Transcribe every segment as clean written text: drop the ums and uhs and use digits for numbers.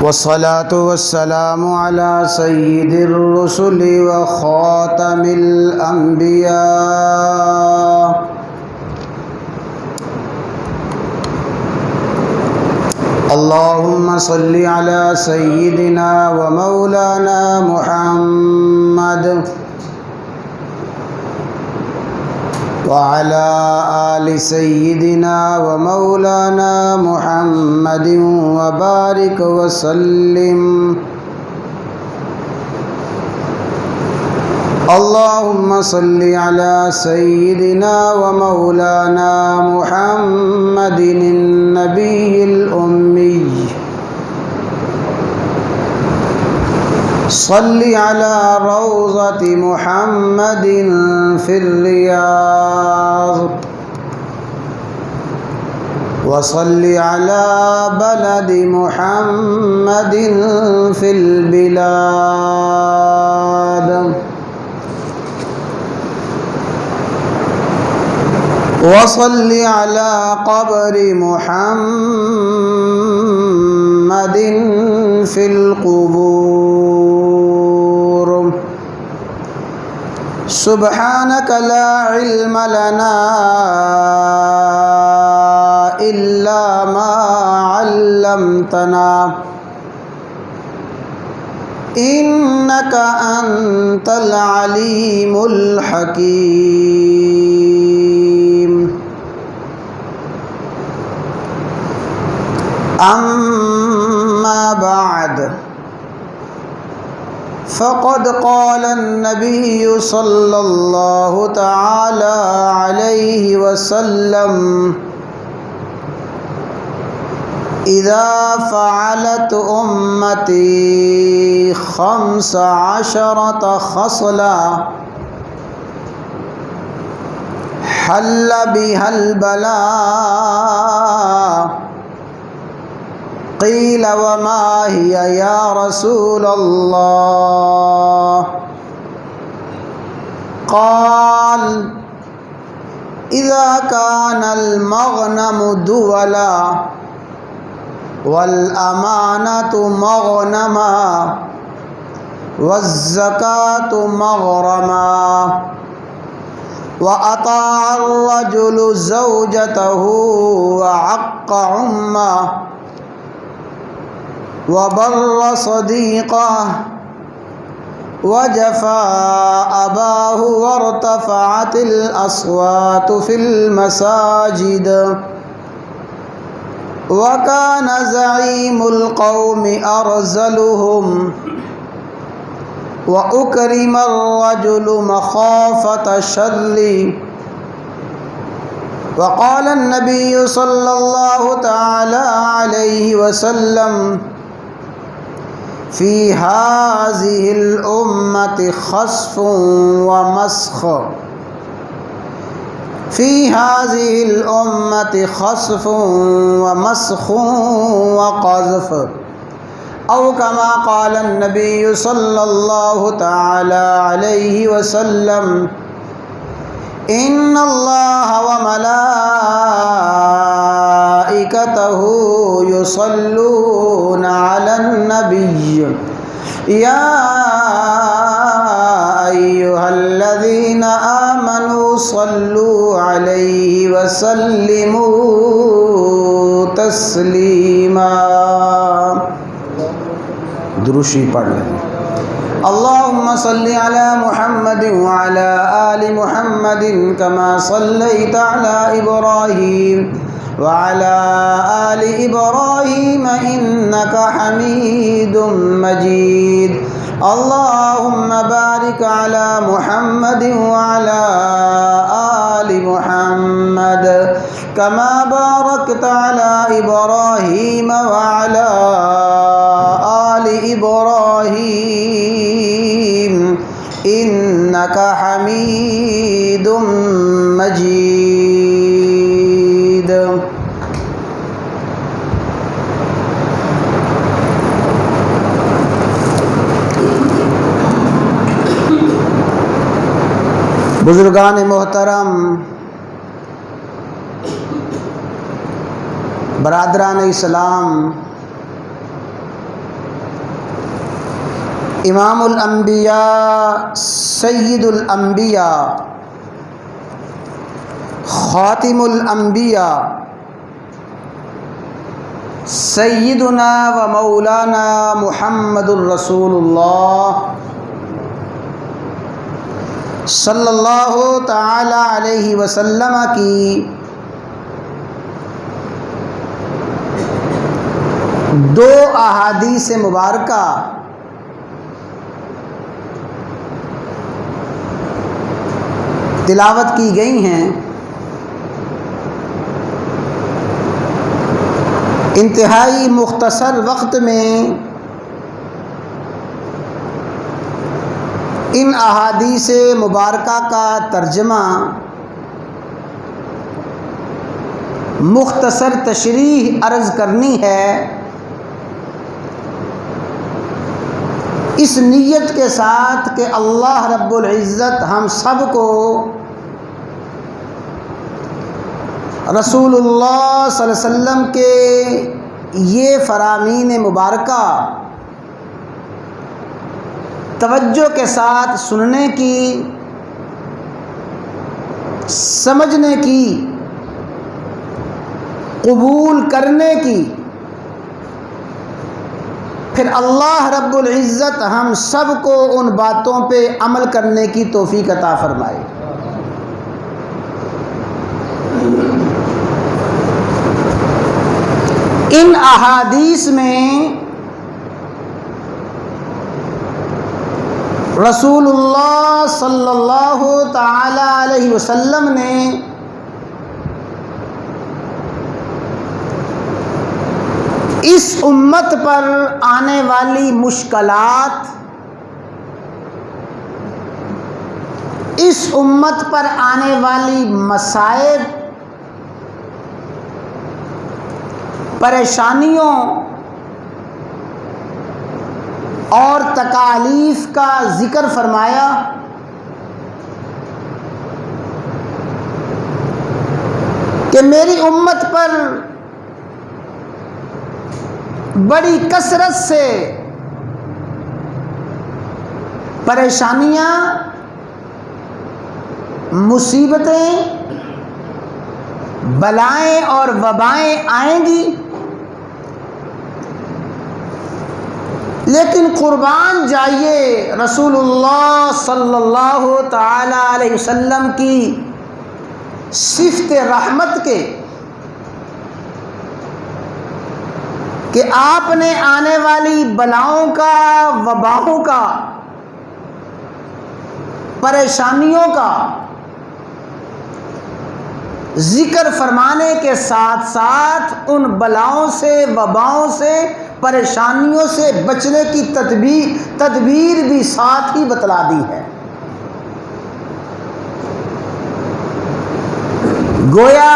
والصلاة والسلام على سيد الرسل وخاتم الأنبياء اللهم صل على سيدنا ومولانا محمد وعلى آل سيدنا ومولانا محمد وبارك وسلم اللهم صل على سيدنا ومولانا محمد النبي الأمي صل على روضة محمد في الرياض وصل على بلد محمد في البلاد وصل على قبر محمد في القبور سبحانك لا علم لنا إلا ما علمتنا إنك أنت العليم الحكيم أما بعد فقد قال النبي صلى الله تعالى عليه وسلم إذا فعلت أمتي 15 خصلة حل بها البلاء قيل وما هي يا رسول الله قال إذا كان المغنم دولا والأمانة مغنما والزكاة مغرما وأطاع الرجل زوجته وعق عمه وبر صديقه وجفى أباه وارتفعت الأصوات في المساجد وكان زعيم القوم أرذلهم وأكرم الرجل مخافة شر وقال النبي صلى الله تعالى عليه وسلم في هذه الأمة خسف ومسخ في هذه الأمة خسف ومسخ وقذف أو كما قال النبي صلى الله تعالى عليه وسلم إن الله وملائكته يصلون على النبي يا أيها الذين آمنوا صلوا عليه وسلموا تسليما دروشی پڑھ لیں اللهم صل على محمد وعلى آل محمد كما صليت على إبراهيم وعلى آل إبراهيم إنك حميد مجيد اللهم بارك على محمد وعلى آل محمد كما باركت على إبراهيم وعلى آل إبراهيم إنك حميد مجيد بزرگان محترم، برادران اسلام، امام الانبیاء سید الانبیاء خاتم الانبیاء سیدنا و مولانا محمد الرسول اللہ صلی اللہ تعالی علیہ وسلم کی دو احادیث مبارکہ تلاوت کی گئی ہیں۔ انتہائی مختصر وقت میں ان احادیث مبارکہ کا ترجمہ، مختصر تشریح عرض کرنی ہے، اس نیت کے ساتھ کہ اللہ رب العزت ہم سب کو رسول اللہ صلی اللہ علیہ وسلم کے یہ فرامین مبارکہ توجہ کے ساتھ سننے کی، سمجھنے کی، قبول کرنے کی، پھر اللہ رب العزت ہم سب کو ان باتوں پہ عمل کرنے کی توفیق عطا فرمائے۔ ان احادیث میں رسول اللہ صلی اللہ تعالی علیہ وسلم نے اس امت پر آنے والی مشکلات، اس امت پر آنے والی مصائب، پریشانیوں اور تکالیف کا ذکر فرمایا۔ کہ میری امت پر بڑی کثرت سے پریشانیاں، مصیبتیں، بلائیں اور وبائیں آئیں گی، لیکن قربان جائیے رسول اللہ صلی اللہ تعالی علیہ وسلم کی صفت رحمت کے، کہ آپ نے آنے والی بلاؤں کا، وباؤں کا، پریشانیوں کا ذکر فرمانے کے ساتھ ساتھ ان بلاؤں سے، وباؤں سے، پریشانیوں سے بچنے کی تدبیر بھی ساتھ ہی بتلا دی ہے۔ گویا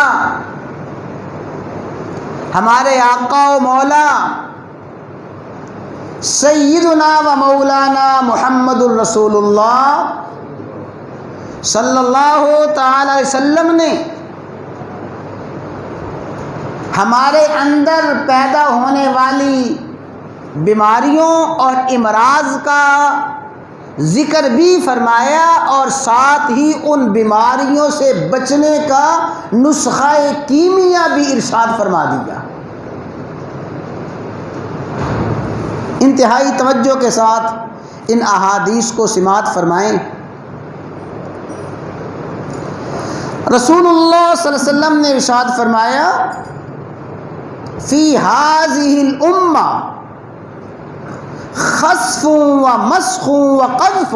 ہمارے آقا و مولا سیدنا و مولانا محمد الرسول اللہ صلی اللہ تعالی علیہ وسلم نے ہمارے اندر پیدا ہونے والی بیماریوں اور امراض کا ذکر بھی فرمایا، اور ساتھ ہی ان بیماریوں سے بچنے کا نسخہ کیمیا بھی ارشاد فرما دیا۔ انتہائی توجہ کے ساتھ ان احادیث کو سماعت فرمائیں۔ رسول اللہ صلی اللہ علیہ وسلم نے ارشاد فرمایا، فی ہذہ الامہ خسف و مسخ و قذف،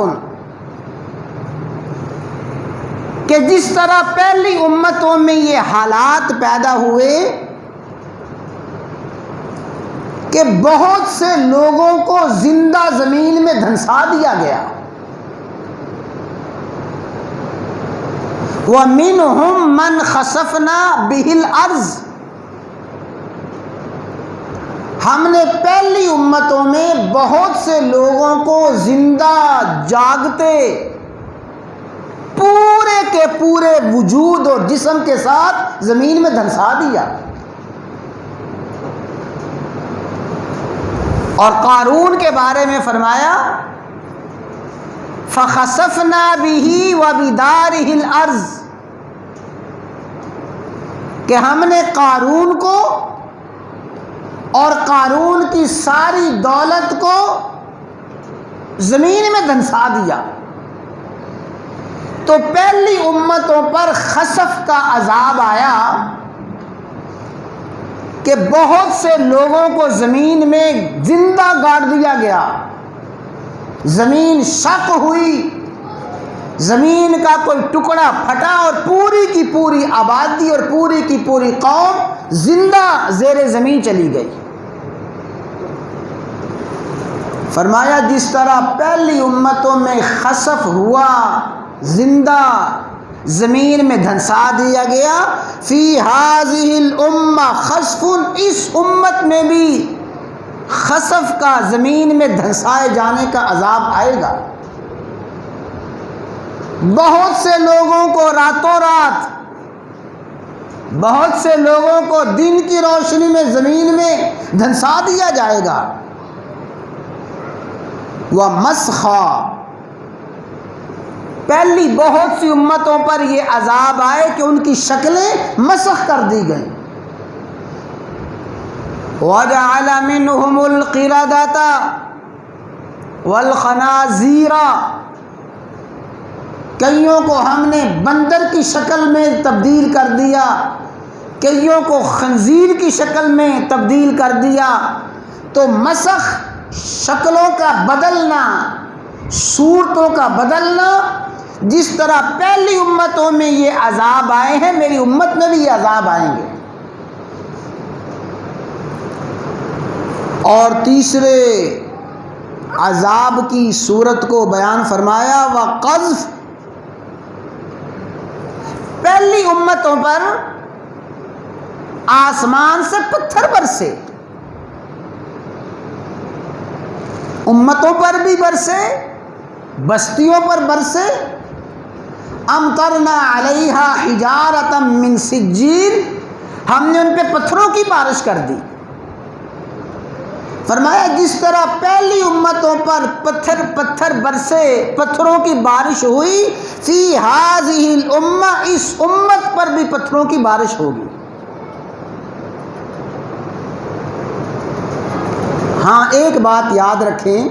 کہ جس طرح پہلی امتوں میں یہ حالات پیدا ہوئے کہ بہت سے لوگوں کو زندہ زمین میں دھنسا دیا گیا، وَمِنْهُمْ مَنْ خَسَفْنَا بِهِ الْأَرْضِ، ہم نے پہلی امتوں میں بہت سے لوگوں کو زندہ جاگتے پورے کے پورے وجود اور جسم کے ساتھ زمین میں دھنسا دیا۔ اور قارون کے بارے میں فرمایا فخسفنا به وبداره الارض، کہ ہم نے قارون کو اور قارون کی ساری دولت کو زمین میں دھنسا دیا۔ تو پہلی امتوں پر خسف کا عذاب آیا کہ بہت سے لوگوں کو زمین میں زندہ گاڑ دیا گیا، زمین شق ہوئی، زمین کا کوئی ٹکڑا پھٹا اور پوری کی پوری آبادی اور پوری کی پوری قوم زندہ زیر زمین چلی گئی۔ فرمایا جس طرح پہلی امتوں میں خسف ہوا، زندہ زمین میں دھنسا دیا گیا، فی ہذہ الامہ خسف، اس امت میں بھی خسف کا، زمین میں دھنسائے جانے کا عذاب آئے گا۔ بہت سے لوگوں کو راتوں رات، بہت سے لوگوں کو دن کی روشنی میں زمین میں دھنسا دیا جائے گا۔ وَمَسْخًا، پہلی بہت سی امتوں پر یہ عذاب آئے کہ ان کی شکلیں مسخ کر دی گئیں۔ وَجَعَلَ مِنْهُمُ الْقِرَدَةَ وَالْخَنَازِيرَ، کئیوں کو ہم نے بندر کی شکل میں تبدیل کر دیا، کئیوں کو خنزیر کی شکل میں تبدیل کر دیا۔ تو مسخ، شکلوں کا بدلنا، صورتوں کا بدلنا، جس طرح پہلی امتوں میں یہ عذاب آئے ہیں، میری امت میں بھی یہ عذاب آئیں گے۔ اور تیسرے عذاب کی صورت کو بیان فرمایا، وَقَذْفٌ، پہلی امتوں پر آسمان سے پتھر برسے، امتوں پر بھی برسے، بستیوں پر برسے۔ امطرنا علیہا حجارۃ من سجیل، ہم نے ان پہ پتھروں کی بارش کر دی۔ فرمایا جس طرح پہلی امتوں پر پتھر برسے، پتھروں کی بارش ہوئی، فی ہذہ الامہ، اس امت پر بھی پتھروں کی بارش ہوگی۔ ہاں ایک بات یاد رکھیں،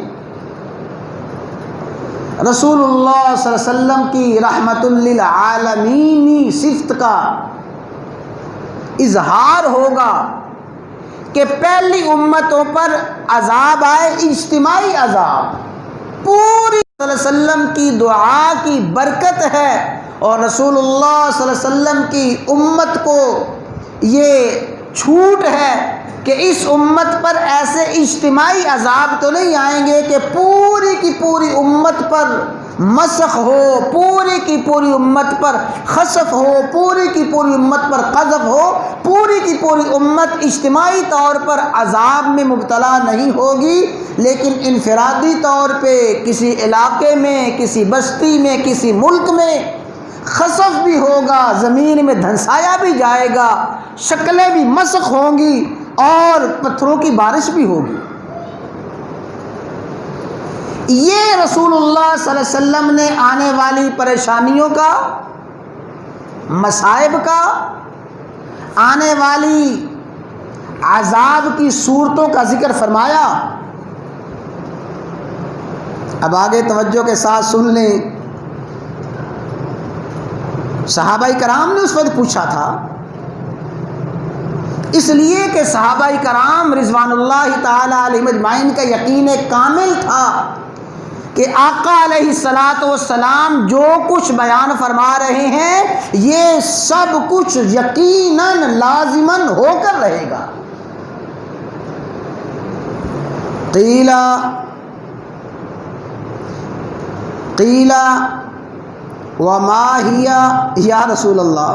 رسول اللہ صلی اللہ علیہ وسلم کی رحمت للعالمین صفت کا اظہار ہوگا کہ پہلی امتوں پر عذاب آئے، اجتماعی عذاب، پوری صلی اللہ علیہ وسلم کی دعا کی برکت ہے، اور رسول اللہ صلی اللہ علیہ وسلم کی امت کو یہ چھوٹ ہے کہ اس امت پر ایسے اجتماعی عذاب تو نہیں آئیں گے کہ پوری کی پوری امت پر مسخ ہو، پوری کی پوری امت پر خسف ہو، پوری کی پوری امت پر قذف ہو، پوری کی پوری امت اجتماعی طور پر عذاب میں مبتلا نہیں ہوگی، لیکن انفرادی طور پہ کسی علاقے میں، کسی بستی میں، کسی ملک میں خسف بھی ہوگا، زمین میں دھنسایا بھی جائے گا، شکلیں بھی مسخ ہوں گی اور پتھروں کی بارش بھی ہوگی۔ یہ رسول اللہ صلی اللہ علیہ وسلم نے آنے والی پریشانیوں کا، مصائب کا، آنے والی عذاب کی صورتوں کا ذکر فرمایا۔ اب آگے توجہ کے ساتھ سن لیں، صحابہ کرام نے اس وقت پوچھا تھا، اس لیے کہ صحابہ کرام رضوان اللہ تعالی علیہم اجمعین کا یقین کامل تھا کہ آقا علیہ الصلاۃ والسلام جو کچھ بیان فرما رہے ہیں یہ سب کچھ یقیناً لازماً ہو کر رہے گا۔ قیل وما ہی یا رسول اللہ،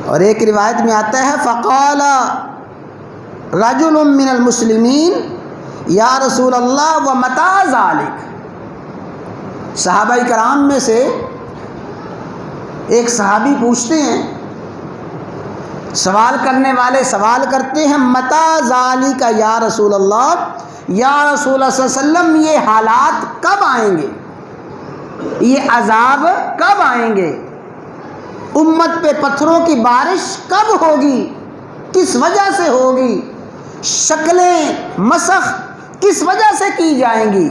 اور ایک روایت میں آتا ہے فقال رجل من المسلمین یا رسول اللہ ومتى ذلك، صحابہ کرام میں سے ایک صحابی پوچھتے ہیں سوال کرنے والے سوال کرتے ہیں متی ذالک یا رسول اللہ، یا رسول اللہ صلی اللہ علیہ وسلم یہ حالات کب آئیں گے، یہ عذاب کب آئیں گے، امت پہ پتھروں کی بارش کب ہوگی، کس وجہ سے ہوگی، شکلیں مسخ کس وجہ سے کی جائیں گی،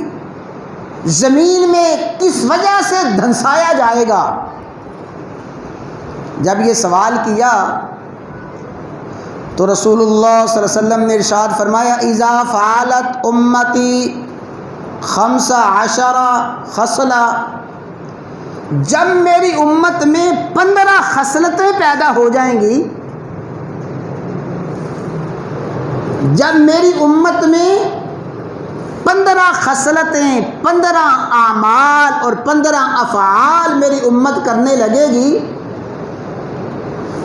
زمین میں کس وجہ سے دھنسایا جائے گا۔ جب یہ سوال کیا تو رسول اللہ صلی اللہ علیہ وسلم نے ارشاد فرمایا اذا فعلت امتی 15 خصلہ، جب میری امت میں 15 خصلتیں پیدا ہو جائیں گی، جب میری امت میں 15 خصلتیں، 15 اعمال اور 15 افعال میری امت کرنے لگے گی،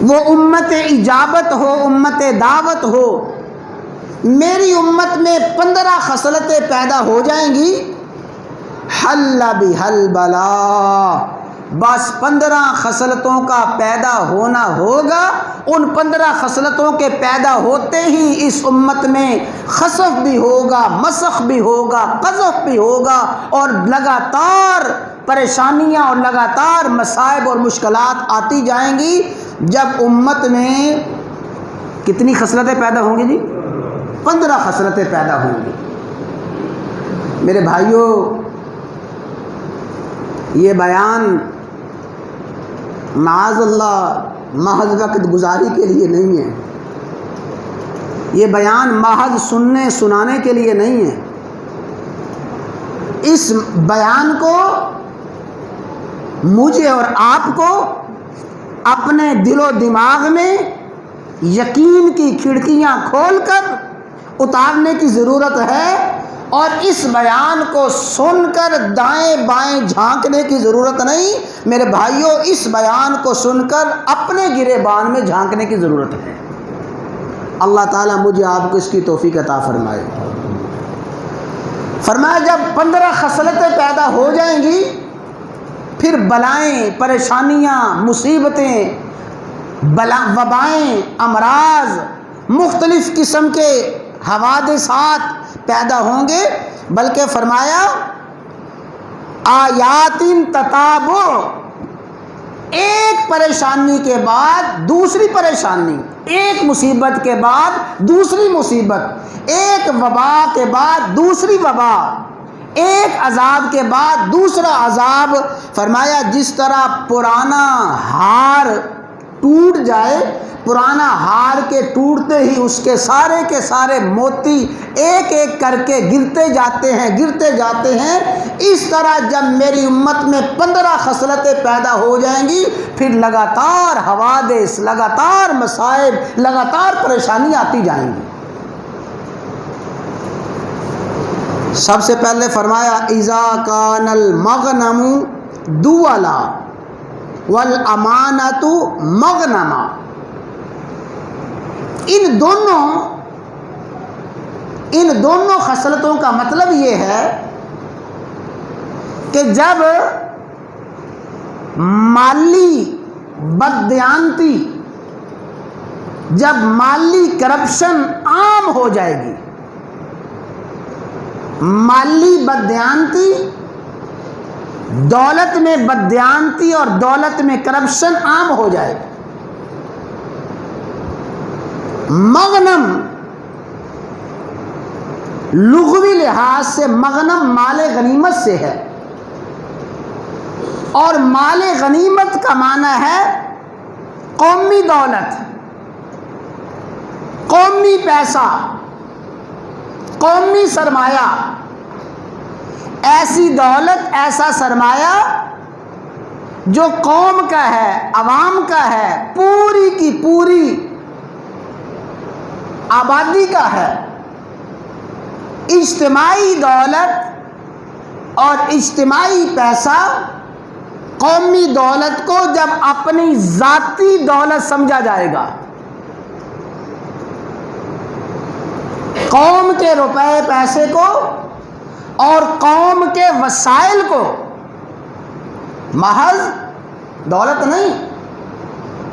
وہ امت اجابت ہو، امت دعوت ہو، میری امت میں 15 خصلتیں پیدا ہو جائیں گی، حل بحل بلا، بس 15 خصلتوں کا پیدا ہونا ہوگا، ان 15 خصلتوں کے پیدا ہوتے ہی اس امت میں خسف بھی ہوگا، مسخ بھی ہوگا، قذف بھی ہوگا، اور لگاتار پریشانیاں اور لگاتار مصائب اور مشکلات آتی جائیں گی۔ جب امت میں کتنی خصلتیں پیدا ہوں گی جی؟ 15 خصلتیں پیدا ہوں گی۔ میرے بھائیوں، یہ بیان معاذ اللہ محض وقت گزاری کے لیے نہیں ہے، یہ بیان محض سننے سنانے کے لیے نہیں ہے۔ اس بیان کو مجھے اور آپ کو اپنے دل و دماغ میں یقین کی کھڑکیاں کھول کر اتارنے کی ضرورت ہے، اور اس بیان کو سن کر دائیں بائیں جھانکنے کی ضرورت نہیں۔ میرے بھائیوں، اس بیان کو سن کر اپنے گریبان میں جھانکنے کی ضرورت ہے۔ اللہ تعالیٰ مجھے آپ کو اس کی توفیق عطا فرمائے۔ فرمایا جب 15 خصلتیں پیدا ہو جائیں گی، پھر بلائیں، پریشانیاں، مصیبتیں، وبائیں، امراض، مختلف قسم کے حوادثات پیدا ہوں گے، بلکہ فرمایا آیات تتابع، ایک پریشانی کے بعد دوسری پریشانی، ایک مصیبت کے بعد دوسری مصیبت، ایک وبا کے بعد دوسری وبا، ایک عذاب کے بعد دوسرا عذاب۔ فرمایا جس طرح پرانا ہار ٹوٹ جائے، پرانا ہار کے ٹوٹتے ہی اس کے سارے موتی ایک ایک کر کے گرتے جاتے ہیں، اس طرح جب میری امت میں 15 خصلتیں پیدا ہو جائیں گی، پھر لگاتار حوادث، لگاتار مصائب، لگاتار پریشانی آتی جائیں گی۔ سب سے پہلے فرمایا اذا کان المغنم دولا والامانۃ مغنما، ان دونوں خصلتوں کا مطلب یہ ہے کہ جب مالی بددیانتی، جب مالی کرپشن عام ہو جائے گی، مالی بددیانتی، دولت میں بددیانتی اور دولت میں کرپشن عام ہو جائے گی۔ مغنم لغوی لحاظ سے مغنم مال غنیمت سے ہے، اور مال غنیمت کا معنی ہے قومی دولت، قومی پیسہ، قومی سرمایہ، ایسی دولت، ایسا سرمایہ جو قوم کا ہے، عوام کا ہے، پوری کی پوری آبادی کا ہے۔ اجتماعی دولت اور اجتماعی پیسہ قومی دولت کو جب اپنی ذاتی دولت سمجھا جائے گا، قوم کے روپے پیسے کو اور قوم کے وسائل کو، محض دولت نہیں،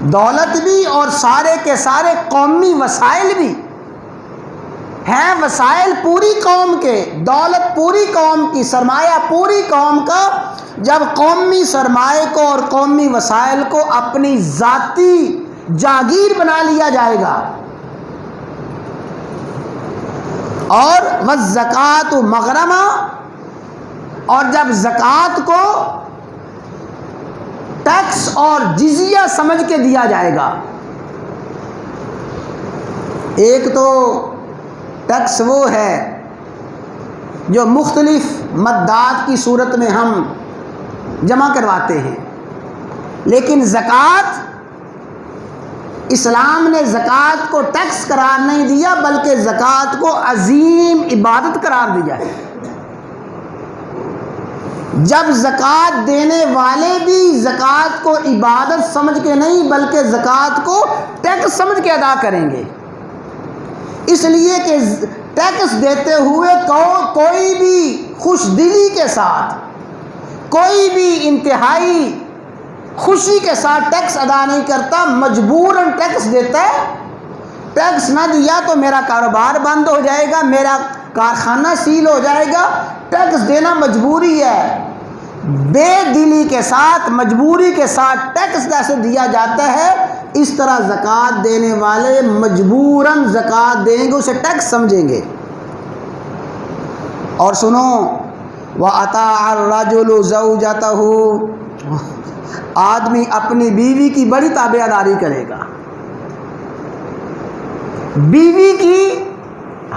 دولت بھی اور سارے کے سارے قومی وسائل بھی ہیں، وسائل پوری قوم کے، دولت پوری قوم کی، سرمایہ پوری قوم کا، جب قومی سرمایہ کو اور قومی وسائل کو اپنی ذاتی جاگیر بنا لیا جائے گا، اور والزکوٰۃ مغرمہ، اور جب زکوٰۃ کو ٹیکس اور جزیہ سمجھ کے دیا جائے گا۔ ایک تو ٹیکس وہ ہے جو مختلف مدات کی صورت میں ہم جمع کرواتے ہیں، لیکن زکوٰۃ، اسلام نے زکوٰۃ کو ٹیکس قرار نہیں دیا بلکہ زکوٰۃ کو عظیم عبادت قرار دیا ہے۔ جب زکوٰۃ دینے والے بھی زکوٰۃ کو عبادت سمجھ کے نہیں بلکہ زکوٰۃ کو ٹیکس سمجھ کے ادا کریں گے، اس لیے کہ ٹیکس دیتے ہوئے کوئی بھی خوش دلی کے ساتھ، کوئی بھی انتہائی خوشی کے ساتھ ٹیکس ادا نہیں کرتا، مجبوراً ٹیکس دیتا ہے۔ ٹیکس نہ دیا تو میرا کاروبار بند ہو جائے گا، میرا کارخانہ سیل ہو جائے گا، ٹیکس دینا مجبوری ہے۔ بے دلی کے ساتھ، مجبوری کے ساتھ ٹیکس جیسے دیا جاتا ہے، اس طرح زکوٰۃ دینے والے مجبوراً زکوٰۃ دیں گے، اسے ٹیکس سمجھیں گے۔ اور سنو، وَأَطَاعَ الرَّجُلُ زَوْجَتَهُ، آدمی اپنی بیوی کی بڑی تابعداری کرے گا۔ بیوی کی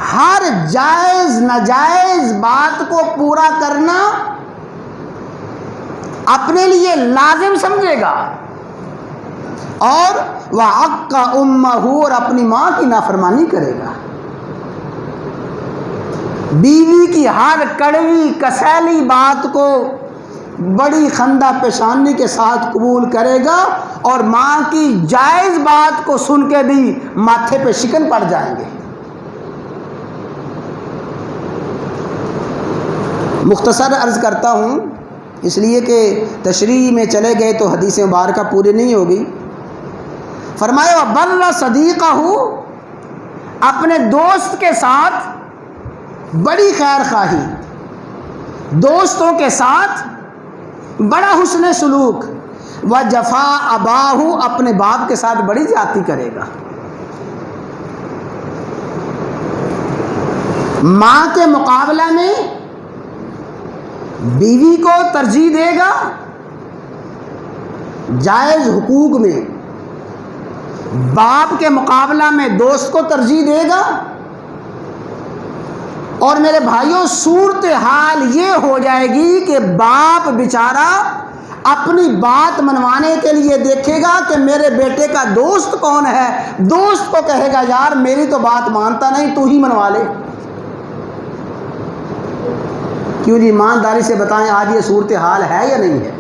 ہر جائز ناجائز بات کو پورا کرنا اپنے لیے لازم سمجھے گا، اور وَعَقَّ أُمَّهُ، اور اپنی ماں کی نافرمانی کرے گا۔ بیوی کی ہر کڑوی کسیلی بات کو بڑی خندہ پیشانی کے ساتھ قبول کرے گا، اور ماں کی جائز بات کو سن کے بھی ماتھے پہ شکن پڑ جائیں گے۔ مختصر عرض کرتا ہوں اس لیے کہ تشریح میں چلے گئے تو حدیث مبارکہ پوری نہیں ہوگی۔ فرمایا وَبَرَّ صَدِيقَهُ، اپنے دوست کے ساتھ بڑی خیر خواہی، دوستوں کے ساتھ بڑا حسن سلوک، وَجَفَا أَبَاهُ، اپنے باپ کے ساتھ بڑی زیادتی کرے گا۔ ماں کے مقابلہ میں بیوی کو ترجیح دے گا، جائز حقوق میں باپ کے مقابلہ میں دوست کو ترجیح دے گا۔ اور میرے بھائیوں، صورتحال یہ ہو جائے گی کہ باپ بیچارہ اپنی بات منوانے کے لیے دیکھے گا کہ میرے بیٹے کا دوست کون ہے، دوست کو کہے گا یار میری تو بات مانتا نہیں، تو ہی منوا لے۔ کیوں جی، ایمانداری سے بتائیں آج یہ صورتحال ہے یا نہیں ہے؟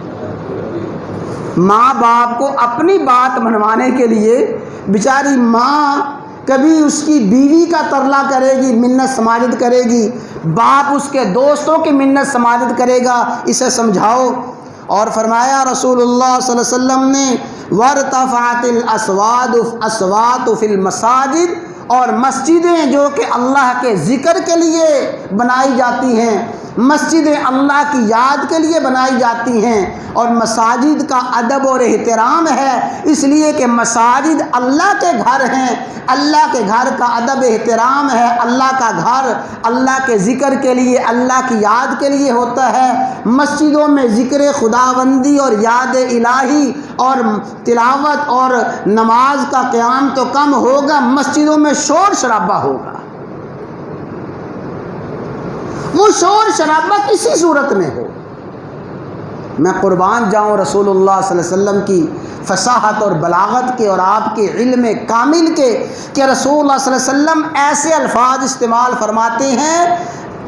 ماں باپ کو اپنی بات منوانے کے لیے بیچاری ماں کبھی اس کی بیوی کا ترلا کرے گی، منت سماجت کرے گی، باپ اس کے دوستوں کی منت سماجت کرے گا، اسے سمجھاؤ۔ اور فرمایا رسول اللہ صلی اللہ علیہ وسلم نے وَارْتَفَعَتِ الْأَصْوَاتُ فِي الْمَسَاجِدِ، اور مسجدیں جو کہ اللہ کے ذکر کے لیے بنائی جاتی ہیں، مسجدیں اللہ کی یاد کے لیے بنائی جاتی ہیں، اور مساجد کا ادب اور احترام ہے، اس لیے کہ مساجد اللہ کے گھر ہیں، اللہ کے گھر کا ادب احترام ہے، اللہ کا گھر اللہ کے ذکر کے لیے، اللہ کی یاد کے لیے ہوتا ہے۔ مسجدوں میں ذکر خداوندی اور یاد الہی اور تلاوت اور نماز کا قیام تو کم ہوگا، مسجدوں میں شور شرابہ ہوگا۔ وہ شور شرابہ کسی صورت میں ہو، میں قربان جاؤں رسول اللہ صلی اللہ علیہ وسلم کی فصاحت اور بلاغت کے اور آپ کے علم کامل کے، کہ رسول اللہ صلی اللہ علیہ وسلم ایسے الفاظ استعمال فرماتے ہیں،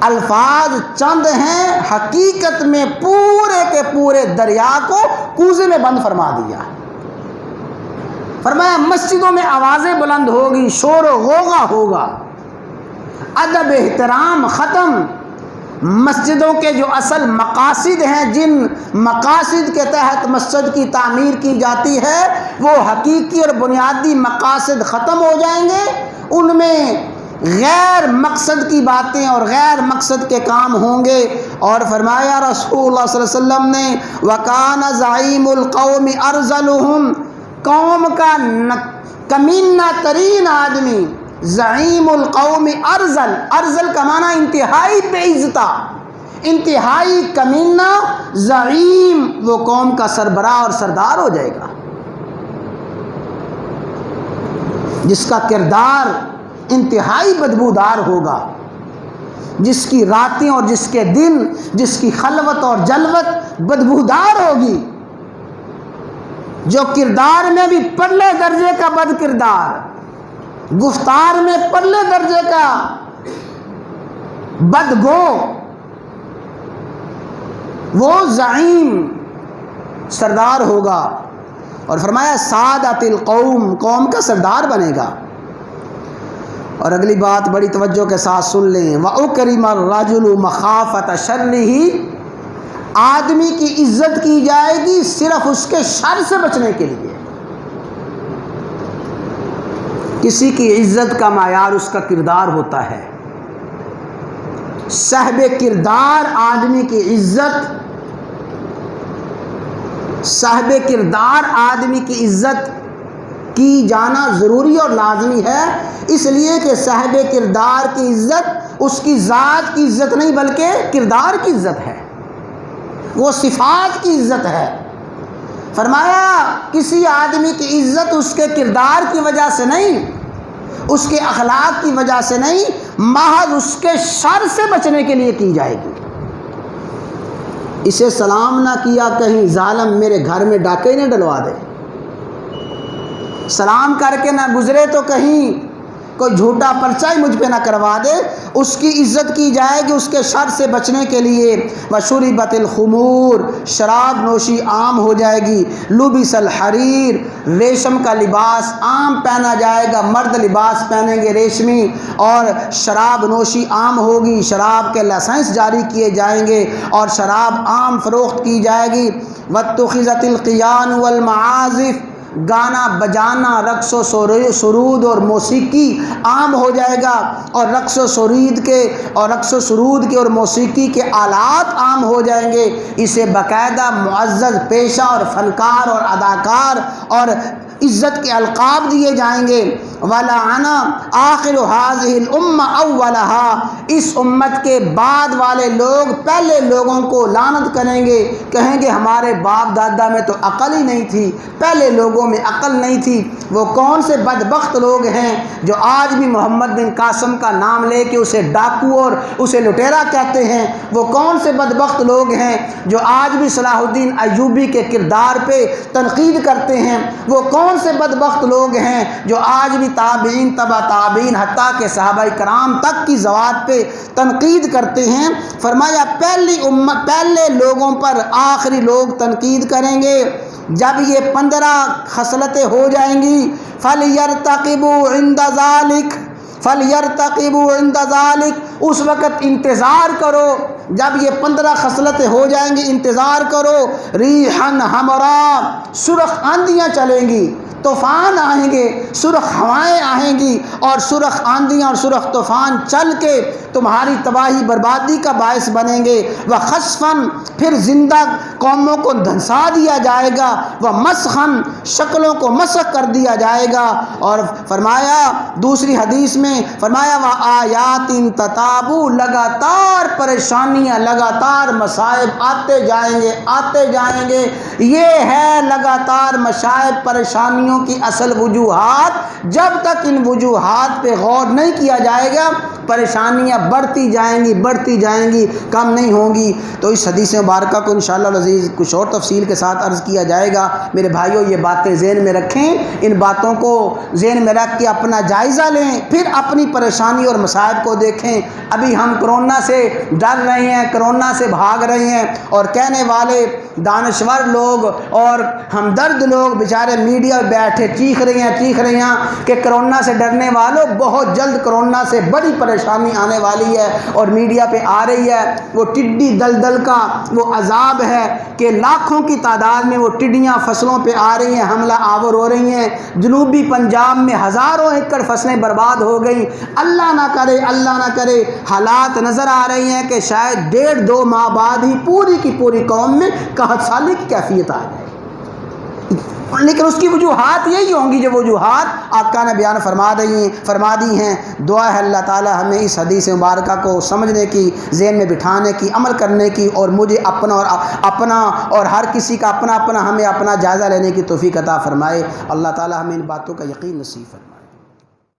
الفاظ چند ہیں، حقیقت میں پورے کے پورے دریا کو کوزے میں بند فرما دیا۔ فرمایا مسجدوں میں آوازیں بلند ہوگی، شور و غوغا ہوگا، ادب احترام ختم، مسجدوں کے جو اصل مقاصد ہیں، جن مقاصد کے تحت مسجد کی تعمیر کی جاتی ہے، وہ حقیقی اور بنیادی مقاصد ختم ہو جائیں گے، ان میں غیر مقصد کی باتیں اور غیر مقصد کے کام ہوں گے۔ اور فرمایا رسول اللہ صلی اللہ علیہ وسلم نے وَكَانَ زَعِيمُ الْقَوْمِ أَرْذَلُهُمْ، قوم کا کمینہ ترین آدمی، زعیم القوم ارذل، ارذل کا معنی انتہائی بے عزتہ، انتہائی کمینہ، زعیم وہ قوم کا سربراہ اور سردار ہو جائے گا، جس کا کردار انتہائی بدبودار ہوگا، جس کی راتیں اور جس کے دن، جس کی خلوت اور جلوت بدبودار ہوگی، جو کردار میں بھی پرلے درجے کا بد کردار، گفتار میں پرلے درجے کا بدگو، وہ زعیم سردار ہوگا۔ اور فرمایا سعادت القوم، قوم کا سردار بنے گا۔ اور اگلی بات بڑی توجہ کے ساتھ سن لیں، وَأُكْرِمَ الرَّجُلُ مَخَافَةَ شَرِّهِ، آدمی کی عزت کی جائے گی صرف اس کے شر سے بچنے کے لیے۔ کسی کی عزت کا معیار اس کا کردار ہوتا ہے، صاحب کردار آدمی کی عزت، صاحب کردار آدمی کی عزت کی جانا ضروری اور لازمی ہے، اس لیے کہ صاحب کردار کی عزت اس کی ذات کی عزت نہیں بلکہ کردار کی عزت ہے، وہ صفات کی عزت ہے۔ فرمایا کسی آدمی کی عزت اس کے کردار کی وجہ سے نہیں، اس کے اخلاق کی وجہ سے نہیں، محض اس کے شر سے بچنے کے لیے کی جائے گی۔ اسے سلام نہ کیا کہیں ظالم میرے گھر میں ڈاکے نہ ڈلوا دے، سلام کر کے نہ گزرے تو کہیں کوئی جھوٹا پرچہ ہی مجھ پہ نہ کروا دے، اس کی عزت کی جائے گی اس کے شر سے بچنے کے لیے۔ وَشُرِبَتِ الْخُمُورُ، شراب نوشی عام ہو جائے گی۔ لُبِسَ الْحَرِيرُ، ریشم کا لباس عام پہنا جائے گا، مرد لباس پہنیں گے ریشمی، اور شراب نوشی عام ہوگی، شراب کے لائسنس جاری کیے جائیں گے اور شراب عام فروخت کی جائے گی۔ وَاتُّخِذَتِ الْقِيَانُ وَالْمَعَازِفُ، گانا بجانا، رقص و سرود اور موسیقی عام ہو جائے گا، اور رقص و سرود کے اور موسیقی کے آلات عام ہو جائیں گے۔ اسے باقاعدہ معزز پیشہ اور فنکار اور اداکار اور عزت کے القاب دیے جائیں گے۔ وَلَعَنَ آخِرُ هَذِهِ الْأُمَّةِ أَوَّلَهَا، اس امت کے بعد والے لوگ پہلے لوگوں کو لعنت کریں گے، کہیں گے ہمارے باپ دادا میں تو عقل ہی نہیں تھی، پہلے لوگوں میں عقل نہیں تھی۔ وہ کون سے بدبخت لوگ ہیں جو آج بھی محمد بن قاسم کا نام لے کے اسے ڈاکو اور اسے لٹیرا کہتے ہیں؟ وہ کون سے بدبخت لوگ ہیں جو آج بھی صلاح الدین ایوبی کے کردار پہ تنقید کرتے ہیں؟ وہ کون سے بدبخت لوگ ہیں جو آج بھی تابعین، تبع تابعین، حتیٰ کہ صحابہ کرام تک کی ذوات پہ تنقید کرتے ہیں؟ فرمایا پہلے لوگوں پر آخری لوگ تنقید کریں گے۔ جب یہ 15 خصلتیں ہو جائیں گی، فَلْيَرْتَقِبُوا عِنْدَ ذَلِكَ، اس وقت انتظار کرو، جب یہ 15 خصلتیں ہو جائیں گی انتظار کرو۔ ریحًا حمراء، سرخ آندیاں چلیں گی، طوفان آئیں گے، سرخ ہوائیں آئیں گی، اور سرخ آندیاں اور سرخ طوفان چل کے تمہاری تباہی بربادی کا باعث بنیں گے۔ وَخَسْفًا، پھر زندہ قوموں کو دھنسا دیا جائے گا۔ وَمَسْخًا، شکلوں کو مسخ کر دیا جائے گا۔ اور فرمایا دوسری حدیث میں فرمایا وَآيَاتٍ تَتَابُ، لگاتار پریشانیاں، لگاتار مصائب آتے جائیں گے۔ یہ ہے لگاتار مصائب پریشانیوں کی اصل وجوہات۔ جب تک ان وجوہات پہ غور نہیں کیا جائے گا پریشانیاں بڑھتی جائیں گی، کم نہیں ہوں گی۔ تو اس حدیث مبارکہ کو انشاءاللہ عزیز کچھ اور تفصیل کے ساتھ عرض کیا جائے گا۔ میرے بھائیوں یہ باتیں ذہن میں رکھیں، ان باتوں کو ذہن میں رکھ کے اپنا جائزہ لیں، پھر اپنی پریشانی اور مصائب کو دیکھیں۔ ابھی ہم کرونا سے ڈر رہے ہیں، کرونا سے بھاگ رہے ہیں، اور کہنے والے دانشور لوگ اور ہمدرد لوگ بیچارے میڈیا پہ بیٹھے چیخ رہے ہیں کہ کرونا سے ڈرنے والوں بہت جلد کرونا سے بڑی پریشانی آنے والی ہے، اور میڈیا پہ آ رہی ہے وہ ٹڈی دلدل کا وہ عذاب ہے کہ لاکھوں کی تعداد میں وہ ٹڈیاں فصلوں پہ آ رہی ہیں، حملہ آور ہو رہی ہیں۔ جنوبی پنجاب میں ہزاروں ایکڑ فصلیں برباد ہو گئیں۔ اللہ نہ کرے حالات نظر آ رہی ہیں کہ شاید 1.5-2 ماہ بعد ہی پوری کی پوری قوم میں قحط سالی کی کیفیت آ جائے، لیکن اس کی وجوہات یہی ہوں گی جو وجوہات آقا نے بیان فرما دی ہیں۔ دعا ہے اللہ تعالی ہمیں اس حدیث مبارکہ کو سمجھنے کی، ذہن میں بٹھانے کی، عمل کرنے کی، اور مجھے اپنا اور ہر کسی کا اپنا ہمیں اپنا جائزہ لینے کی توفیق عطا فرمائے۔ اللہ تعالی ہمیں ان باتوں کا یقین نصیب فرمائے۔